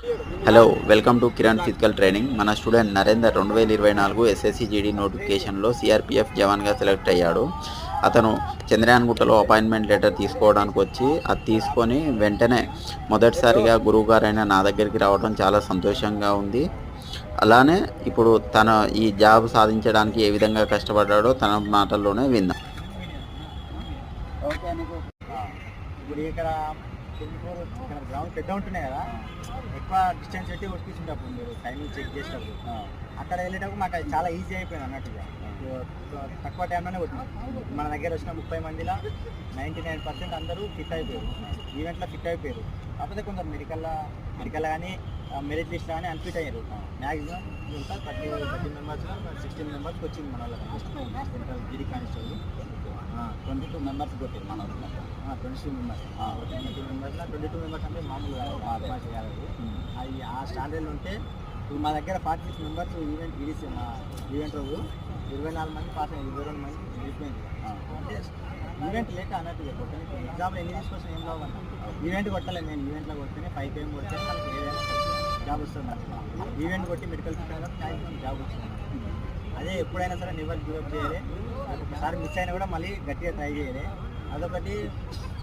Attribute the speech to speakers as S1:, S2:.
S1: Hello, welcome to Kiran physical training. మన student Narender 2024 SSC GD నోటిఫికేషన్లో CRPF జవాన్గా select అయ్యాడు. అతను చంద్రయాన్గుట్టలో అపాయింట్మెంట్ లెటర్ తీసుకోవడానికి వచ్చి అది తీసుకొని వెంటనే మొదటిసారిగా గురువుగారైన నా దగ్గరికి రావడం చాలా సంతోషంగా ఉంది. అలానే ఇప్పుడు తన ఈ జాబ్ సాధించడానికి ఏ విధంగా కష్టపడ్డాడో తన మాటల్లోనే విందాం.
S2: ఓకే నీకు ఇప్పుడు ఇక్కడ గ్రౌండ్ పెద్ద ఉంటున్నాయి కదా, ఎక్కువ డిస్టెన్స్ పెట్టి ఉడికించేటప్పుడు మీరు టైమింగ్ చెక్ చేసేటప్పుడు అక్కడ వెళ్ళేటప్పుడు మాకు అది చాలా ఈజీ అయిపోయింది అన్నట్టుగా. తక్కువ టైంలోనే కొట్టినాం. మన దగ్గర వచ్చిన 30 మందిలో 99% అందరూ ఫిట్ అయిపోయారు, ఈవెంట్లో ఫిట్ అయిపోయారు. కాకపోతే కొందరు మెడికల్ కానీ మెరిట్ లిస్ట్ కానీ అన్ఫిట్ అయ్యారు. మ్యాక్సిమం ఇంకా 30 మెంబర్స్ 16 మెంబర్స్కి వచ్చింది మన వాళ్ళకి. సెంట్రల్ జీడీ కానిస్టేబుల్ 22 మెంబర్స్ కొట్టారు మన వాళ్ళు. 22 మెంబర్స్ 22 మెంబర్స్ అంటే మామూలుగా ఆత్మహత్య కాదు. అది ఆ స్టాండర్డ్లో ఉంటే ఇప్పుడు మా దగ్గర 46 మెంబర్స్ ఈవెంట్ గీడిస్తే మా ఈవెంట్ రోజు 24 మంది పాస్ అయ్యారు, 22 మంది వెళ్ళిపోయింది. అంటే ఈవెంట్ లేక అన్నట్టుగా కొట్టని ఎగ్జామ్లో ఎన్ని తీసుకొచ్చిన ఏం లాభం. ఈవెంట్ కొట్టలేదు, నేను ఈవెంట్లో కొడితేనే 5 PM కొడితే మనకి ఏదైనా జాబ్ వస్తుంది. ఈవెంట్ కొట్టి మెడికల్ ఫిట్ అయినా జాబ్ వస్తుంది. అదే ఎప్పుడైనా సరే నెవర్ గివ్ అప్ చేయాలి. ఒకసారి మిస్ అయినా కూడా మళ్ళీ గట్టిగా ట్రై చేయాలి. అదొకటి